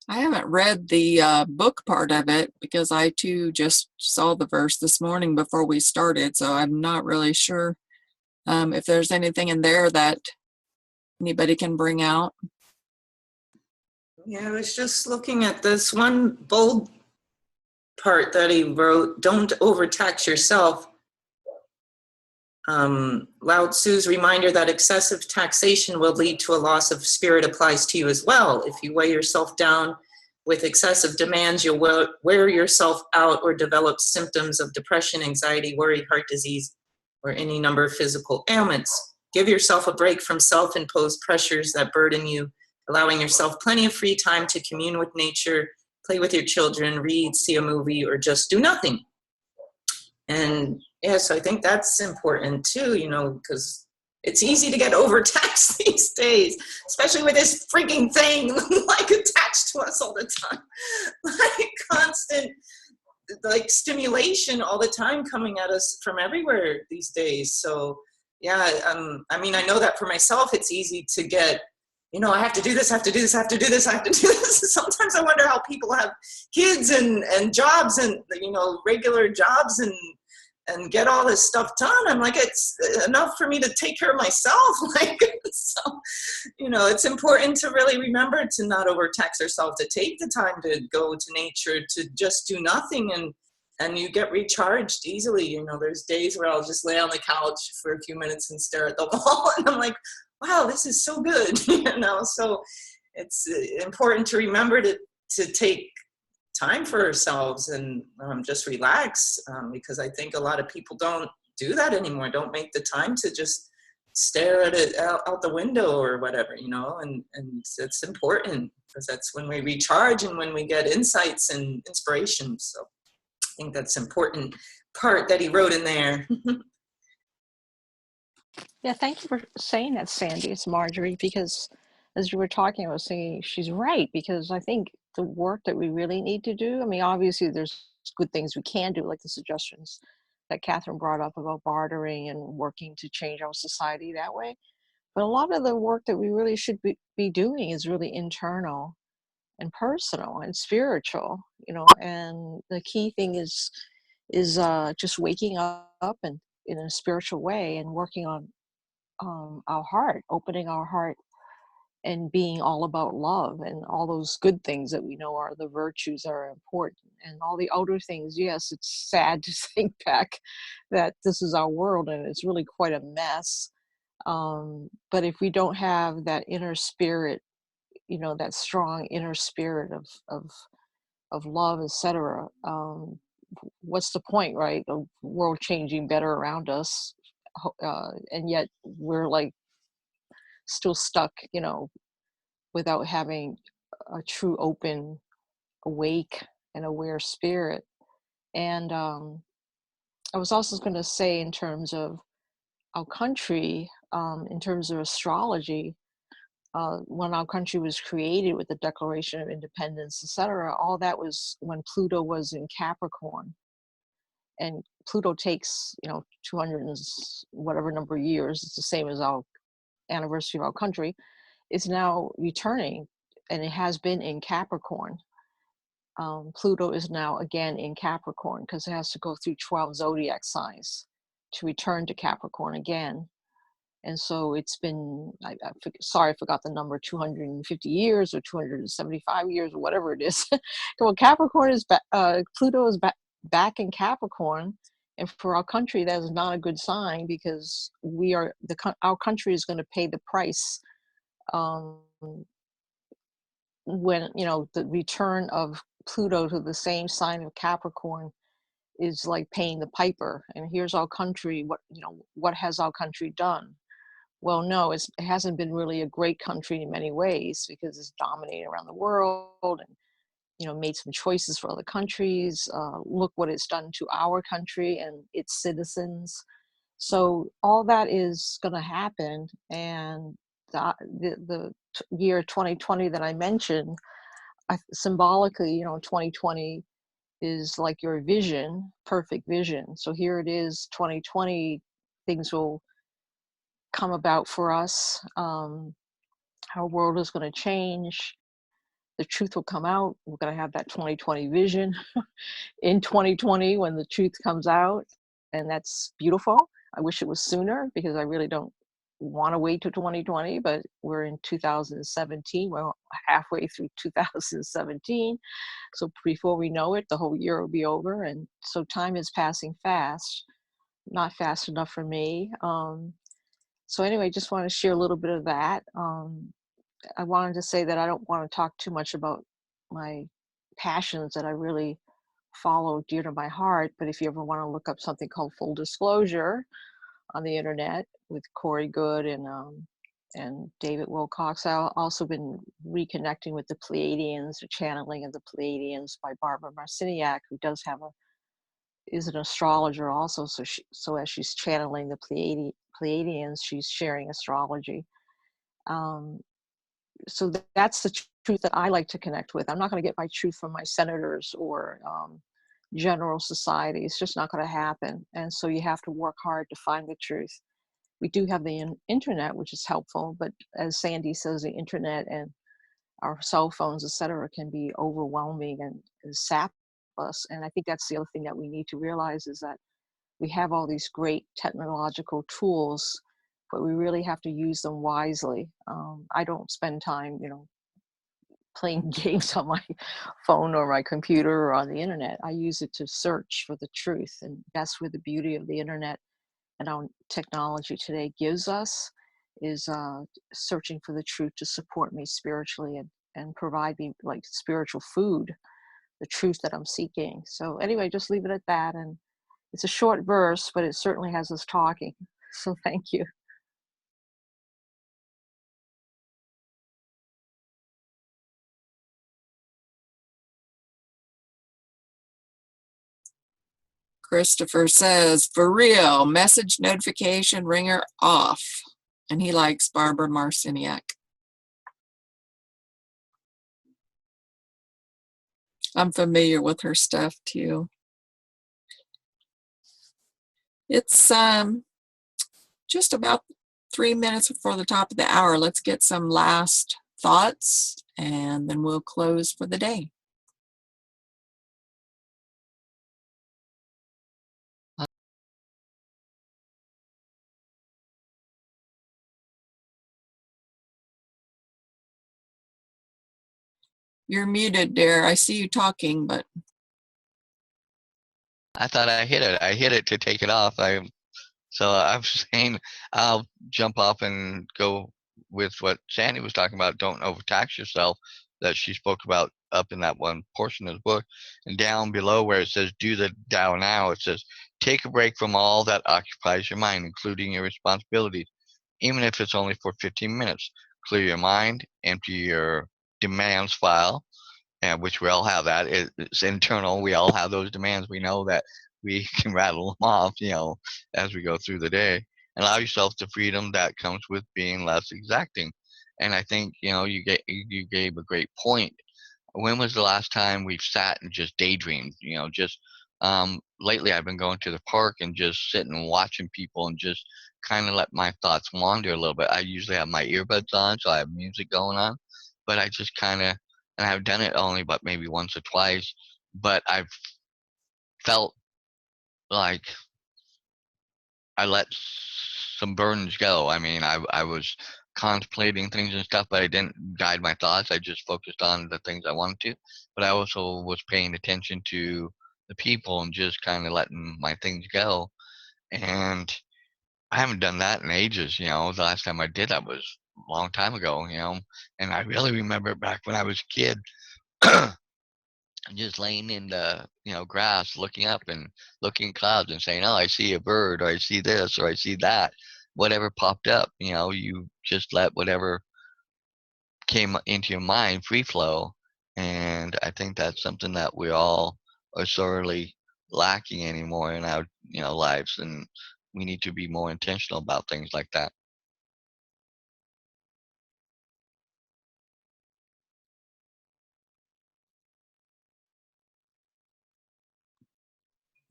I haven't read the book part of it because I too just saw the verse this morning before we started, so I'm not really sure if there's anything in there that anybody can bring out. Yeah, I was just looking at this one bold part that he wrote, don't overtax yourself. Lao Tzu's reminder that excessive taxation will lead to a loss of spirit applies to you as well. If you weigh yourself down with excessive demands, you'll wear yourself out or develop symptoms of depression, anxiety, worry, heart disease, or any number of physical ailments. Give yourself a break from self-imposed pressures that burden you, allowing yourself plenty of free time to commune with nature, play with your children, read, see a movie, or just do nothing. And yeah, so I think that's important too, because it's easy to get overtaxed these days, especially with this freaking thing like attached to us all the time, like constant stimulation all the time coming at us from everywhere these days. So yeah, I mean, I know that for myself, it's easy to get, I have to do this, I have to do this, I have to do this, I have to do this. Sometimes I wonder how people have kids and jobs and, regular jobs and get all this stuff done. I'm like, it's enough for me to take care of myself. So, it's important to really remember to not overtax ourselves, to take the time to go to nature, to just do nothing, and you get recharged easily. There's days where I'll just lay on the couch for a few minutes and stare at the wall, and I'm like, wow, this is so good. So it's important to remember to take time for ourselves and just relax, because I think a lot of people don't do that anymore, don't make the time to just stare at it out the window or whatever, and it's important, because that's when we recharge and when we get insights and inspiration. So I think that's an important part that he wrote in there. Yeah, thank you for saying that, Sandy. It's Marjorie, because as you were talking, I was saying she's right, because I think the work that we really need to do, I mean, obviously there's good things we can do, like the suggestions that Catherine brought up about bartering and working to change our society that way. But a lot of the work that we really should be doing is really internal and personal and spiritual, and the key thing is is just waking up and in a spiritual way and working on our heart, opening our heart and being all about love and all those good things that we know are the virtues that are important, and all the outer things. Yes, it's sad to think back that this is our world and it's really quite a mess. But if we don't have that inner spirit, that strong inner spirit of love, etc., what's the point, right? The world changing better around us, and yet we're like still stuck, without having a true open, awake, and aware spirit. And I was also going to say, in terms of our country, in terms of astrology, when our country was created with the Declaration of Independence, etc., all that was when Pluto was in Capricorn. And Pluto takes, 200 and whatever number of years, it's the same as our anniversary of our country, is now returning, and it has been in Capricorn. Pluto is now again in Capricorn because it has to go through 12 zodiac signs to return to Capricorn again. And so it's been, sorry, I forgot the number, 250 years or 275 years or whatever it is. Well, Capricorn is back, Pluto is back in Capricorn. And for our country, that is not a good sign, because our country is going to pay the price when, the return of Pluto to the same sign of Capricorn is like paying the piper. And here's our country. What has our country done? Well, no, it hasn't been really a great country in many ways, because it's dominated around the world and, made some choices for other countries. Look what it's done to our country and its citizens. So all that is going to happen. And the year 2020 that I mentioned, symbolically, 2020 is like your vision, perfect vision. So here it is, 2020, things will come about for us. Our world is going to change. The truth will come out. We're going to have that 2020 vision in 2020 when the truth comes out. And that's beautiful. I wish it was sooner, because I really don't want to wait till 2020, but we're in 2017. We're halfway through 2017. So before we know it, the whole year will be over. And so time is passing fast, not fast enough for me. So anyway, just want to share a little bit of that. I wanted to say that I don't want to talk too much about my passions that I really follow dear to my heart. But if you ever want to look up something called Full Disclosure on the internet with Corey Good and David Wilcox, I've also been reconnecting with the Pleiadians, the channeling of the Pleiadians by Barbara Marciniak, who is an astrologer also. So as she's channeling the Pleiadians, she's sharing astrology. So that's the truth that I like to connect with. I'm not going to get my truth from my senators or general society. It's just not going to happen. And so you have to work hard to find the truth. We do have the internet, which is helpful, but as Sandy says, the internet and our cell phones, etc., can be overwhelming and sap us. And I think that's the other thing that we need to realize, is that we have all these great technological tools, but we really have to use them wisely. I don't spend time, playing games on my phone or my computer or on the internet. I use it to search for the truth. And that's where the beauty of the internet and our technology today gives us, is searching for the truth to support me spiritually and provide me like spiritual food, the truth that I'm seeking. So anyway, just leave it at that. And it's a short verse, but it certainly has us talking. So thank you. Christopher says, for real, message notification ringer off. And he likes Barbara Marciniak. I'm familiar with her stuff too. It's just about 3 minutes before the top of the hour. Let's get some last thoughts and then we'll close for the day. You're muted, Dare. I see you talking, but I thought I hit it. I hit it to take it off. So I'm saying I'll jump off and go with what Sandy was talking about. Don't overtax yourself, that she spoke about up in that one portion of the book. And down below where it says do the Tao now, it says take a break from all that occupies your mind, including your responsibilities, even if it's only for 15 minutes. Clear your mind, empty your demands file, and which we all have that. It's internal. We all have those demands. We know that we can rattle them off, as we go through the day. And allow yourself the freedom that comes with being less exacting. And I think, you gave a great point. When was the last time we've sat and just daydreamed? Lately I've been going to the park and just sitting and watching people and just kind of let my thoughts wander a little bit. I usually have my earbuds on, so I have music going on, but I just kind of, and I've done it only but maybe once or twice, but I've felt like I let some burdens go. I mean, I was contemplating things and stuff, but I didn't guide my thoughts. I just focused on the things I wanted to. But I also was paying attention to the people and just kind of letting my things go. And I haven't done that in ages. The last time I did that was a long time ago, and I really remember back when I was a kid. Just laying in the grass, looking up and looking at clouds and saying, oh, I see a bird, or I see this, or I see that. Whatever popped up, you just let whatever came into your mind free flow. And I think that's something that we all are sorely lacking anymore in our lives, and we need to be more intentional about things like that.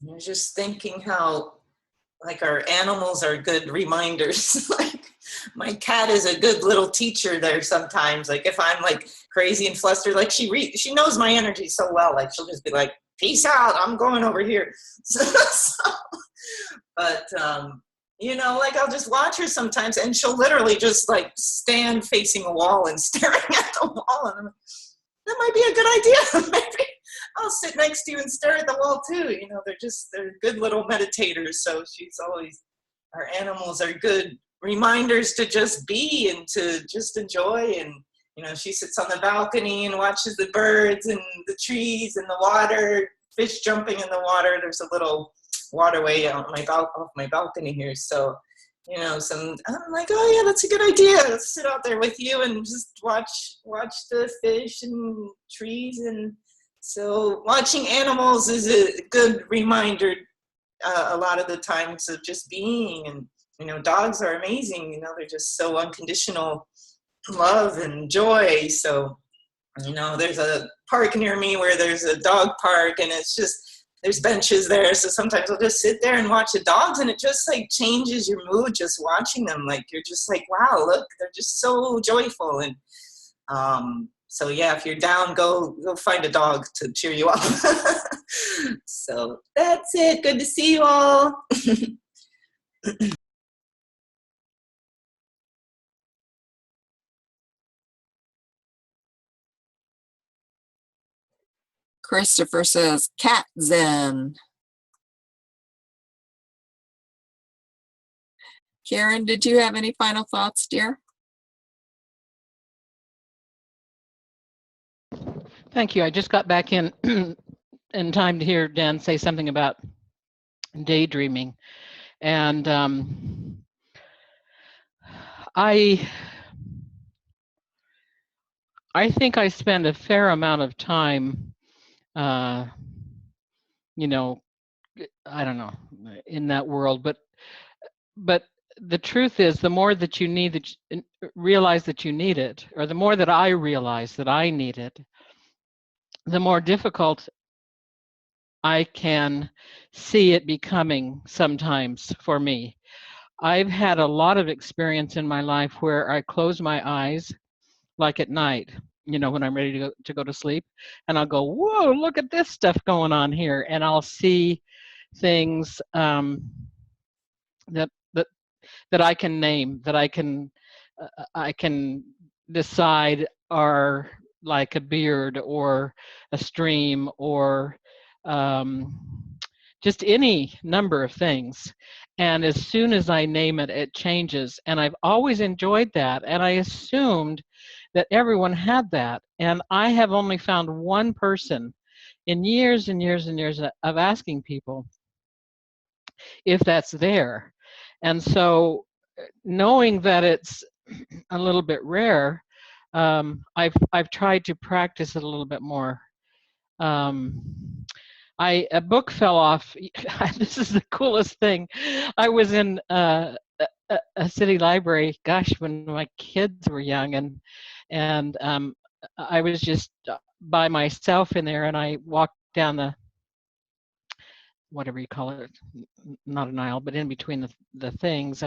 I was just thinking how, like, our animals are good reminders. Like, my cat is a good little teacher there sometimes. Like, if I'm like crazy and flustered, like she knows my energy so well. Like, she'll just be like, "Peace out, I'm going over here." But like, I'll just watch her sometimes, and she'll literally just like stand facing a wall and staring at the wall, and I'm like, that might be a good idea. Maybe I'll sit next to you and stare at the wall too. They're good little meditators. So our animals are good reminders to just be and to just enjoy. And, she sits on the balcony and watches the birds and the trees and the water, fish jumping in the water. There's a little waterway off my balcony here. So, I'm like, oh yeah, that's a good idea. Let's sit out there with you and just watch the fish and trees. And so watching animals is a good reminder a lot of the times of just being. And dogs are amazing. They're just so unconditional love and joy. So there's a park near me where there's a dog park, and it's just, there's benches there, so sometimes I'll just sit there and watch the dogs, and it just like changes your mood just watching them. Like, you're just like, wow, look, they're just so joyful. And so yeah, if you're down, go find a dog to cheer you up. So that's it. Good to see you all. Christopher says cat zen. Karen, did you have any final thoughts, dear? Thank you. I just got back in in time to hear Dan say something about daydreaming. And I think I spend a fair amount of time, I don't know, in that world. But the truth is, the more that you realize that you need it, or the more that I realize that I need it, the more difficult I can see it becoming sometimes for me. I've had a lot of experience in my life where I close my eyes, like at night, when I'm ready to go to sleep, and I'll go, whoa, look at this stuff going on here. And I'll see things that I can name, that I can decide are like a beard or a stream or just any number of things. And as soon as I name it, it changes. And I've always enjoyed that. And I assumed that everyone had that. And I have only found one person in years and years and years of asking people if that's there. And so knowing that it's a little bit rare, I've tried to practice it a little bit more. A book fell off. This is the coolest thing. I was in a city library, gosh, when my kids were young, and I was just by myself in there, and I walked down the, whatever you call it, not an aisle, but in between the things,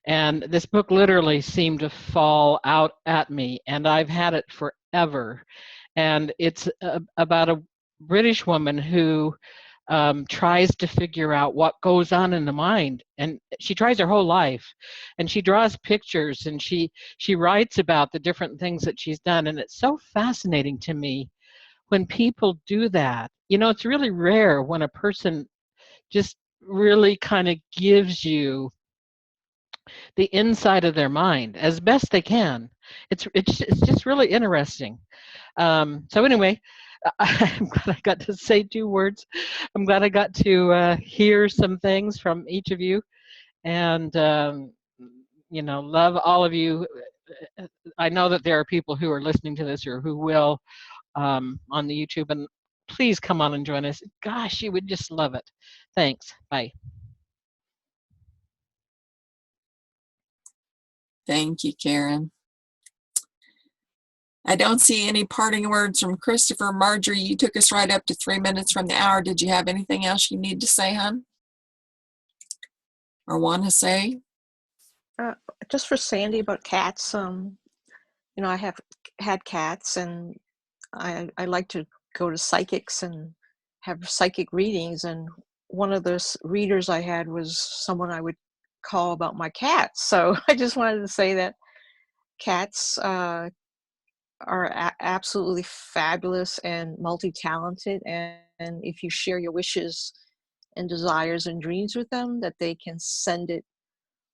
and this book literally seemed to fall out at me, and I've had it forever. And it's about a British woman who tries to figure out what goes on in the mind, and she tries her whole life, and she draws pictures, and she writes about the different things that she's done, and it's so fascinating to me when people do that. You know, it's really rare when a person just really kind of gives you the inside of their mind as best they can. It's just really interesting. So anyway, I'm glad I got to say 2 words. I'm glad I got to hear some things from each of you, and you know, love all of you. I know that there are people who are listening to this or who will on the YouTube, and please come on and join us. Gosh, you would just love it. Thanks. Bye. Thank you, Karen. I don't see any parting words from Christopher. Marjorie, you took us right up to 3 minutes from the hour. Did you have anything else you need to say, hon? Or want to say? Just for Sandy about cats. You know, I have had cats, and I like to go to psychics and have psychic readings. And one of those readers I had was someone I would call about my cats. So I just wanted to say that cats are absolutely fabulous and multi-talented. And if you share your wishes and desires and dreams with them, that they can send it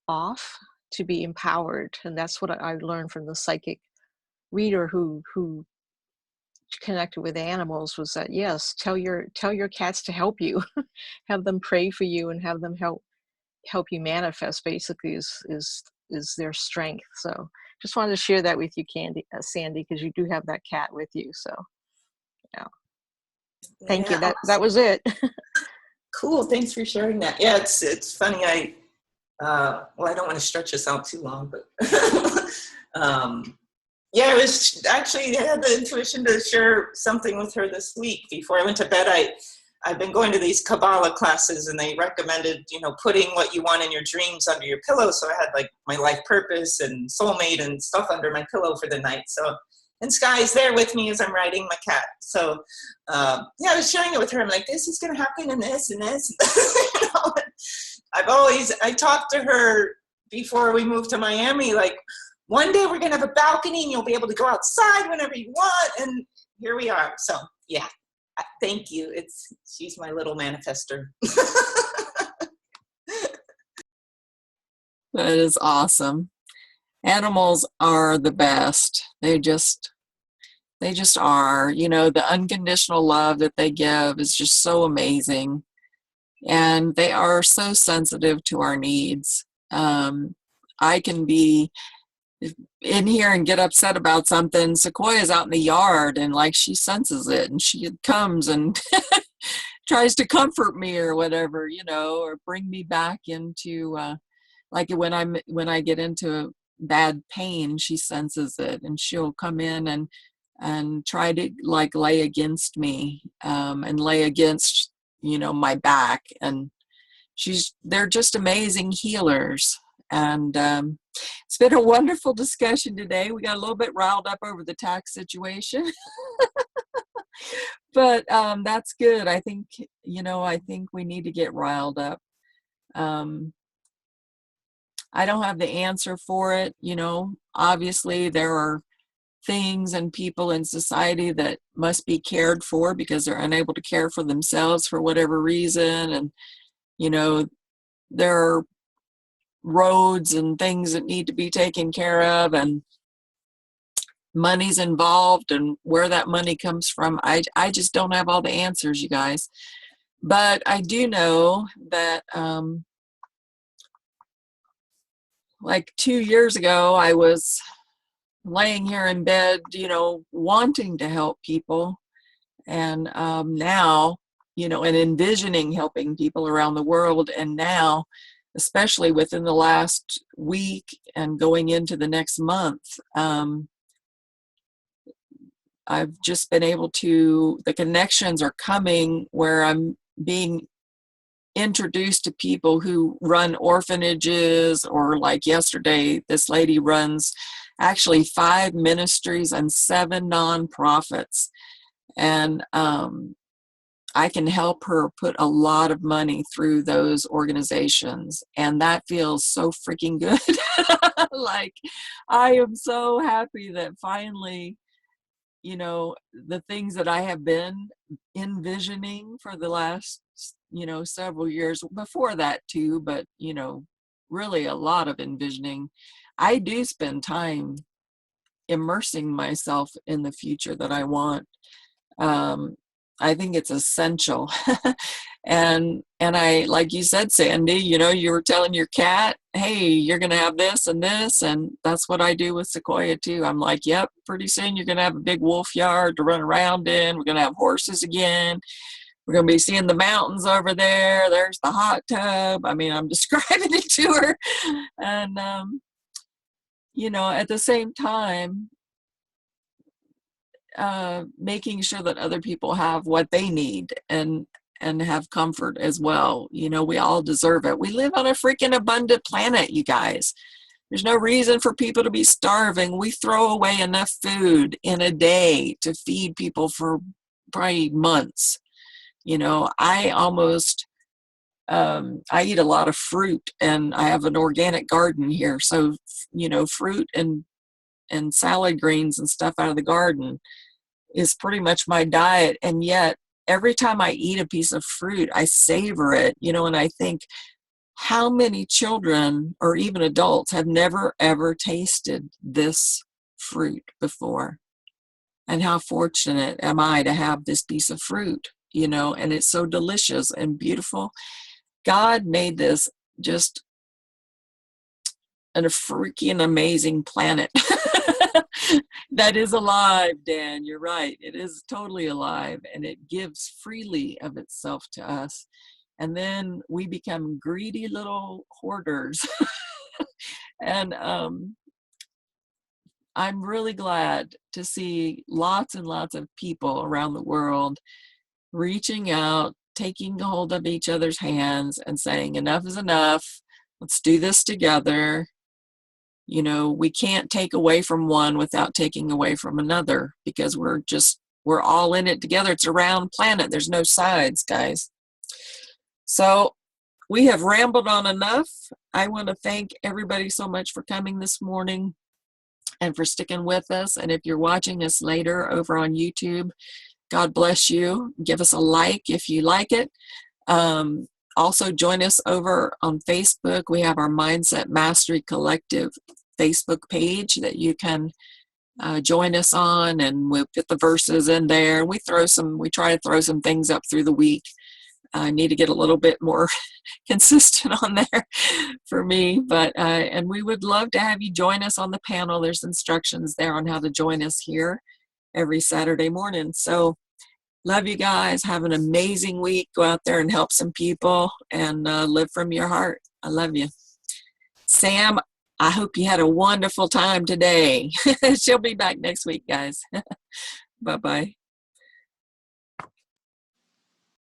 off to be empowered. And that's what I learned from the psychic reader who connected with animals, was that, yes, tell your cats to help you, have them pray for you, and have them help you manifest, basically, is their strength. So just wanted to share that with you, Sandy, because you do have that cat with you. So yeah, thank you. That was it. Cool. Thanks for sharing that. Yeah, it's funny. Well, I don't want to stretch this out too long, but yeah, I was actually had the intuition to share something with her this week before I went to bed. I've been going to these Kabbalah classes, and they recommended, you know, putting what you want in your dreams under your pillow. So I had like my life purpose and soulmate and stuff under my pillow for the night. So, and Sky's there with me as I'm riding my cat. So yeah, I was sharing it with her. I'm like, this is going to happen and this and this. You know, I talked to her before we moved to Miami, like, one day we're going to have a balcony and you'll be able to go outside whenever you want. And here we are. So yeah, thank you. She's my little manifester. That is awesome. Animals are the best. They just are. You know, the unconditional love that they give is just so amazing. And they are so sensitive to our needs. I can be in here and get upset about something. Sequoia's out in the yard, and like, she senses it, and she comes and tries to comfort me or whatever, you know, or bring me back into like when I get into bad pain, she senses it, and she'll come in and try to like lay against me, and lay against, you know, my back. And they're just amazing healers. And it's been a wonderful discussion today. We got a little bit riled up over the tax situation. But that's good. I think, you know, I think we need to get riled up. I don't have the answer for it. You know, obviously there are things and people in society that must be cared for because they're unable to care for themselves for whatever reason. And, you know, there are roads and things that need to be taken care of, and money's involved, and where that money comes from, I just don't have all the answers, you guys. But I do know that like 2 years ago, I was laying here in bed, you know, wanting to help people. And now, you know, and envisioning helping people around the world. And now, especially within the last week and going into the next month, I've just been able to, the connections are coming where I'm being introduced to people who run orphanages, or like yesterday, this lady runs actually 5 ministries and 7 nonprofits. And I can help her put a lot of money through those organizations. And that feels so freaking good. Like, I am so happy that finally, you know, the things that I have been envisioning for the last, you know, several years before that too, but, you know, really a lot of envisioning. I do spend time immersing myself in the future that I want. I think it's essential. and I, like you said, Sandy, you know, you were telling your cat, hey, you're going to have this and this. And that's what I do with Sequoia too. I'm like, yep, pretty soon you're going to have a big wolf yard to run around in. We're going to have horses again. We're going to be seeing the mountains over there. There's the hot tub. I mean, I'm describing it to her. And, you know, at the same time, making sure that other people have what they need and have comfort as well. You know, we all deserve it. We live on a freaking abundant planet, you guys. There's no reason for people to be starving. We throw away enough food in a day to feed people for probably months. You know, I almost, I eat a lot of fruit, and I have an organic garden here. So, you know, fruit and salad greens and stuff out of the garden is pretty much my diet. And yet every time I eat a piece of fruit, I savor it, you know, and I think, how many children or even adults have never ever tasted this fruit before? And how fortunate am I to have this piece of fruit, you know, and it's so delicious and beautiful. God made this just a freaking amazing planet. That is alive, Dan. You're right. It is totally alive, and it gives freely of itself to us. And then we become greedy little hoarders. And I'm really glad to see lots and lots of people around the world reaching out, taking hold of each other's hands and saying, enough is enough. Let's do this together. You know, we can't take away from one without taking away from another, because we're all in it together. It's a round planet. There's no sides, guys. So we have rambled on enough. I want to thank everybody so much for coming this morning and for sticking with us. And if you're watching us later over on YouTube, God bless you. Give us a like if you like it. Also join us over on Facebook. We have our Mindset Mastery Collective Facebook page that you can join us on, and we'll put the verses in there. We try to throw some things up through the week. I need to get a little bit more consistent on there for me, but and we would love to have you join us on the panel. There's instructions there on how to join us here every Saturday morning. So love you guys. Have an amazing week. Go out there and help some people, and live from your heart. I love you. Sam, I hope you had a wonderful time today. She'll be back next week, guys. Bye-bye.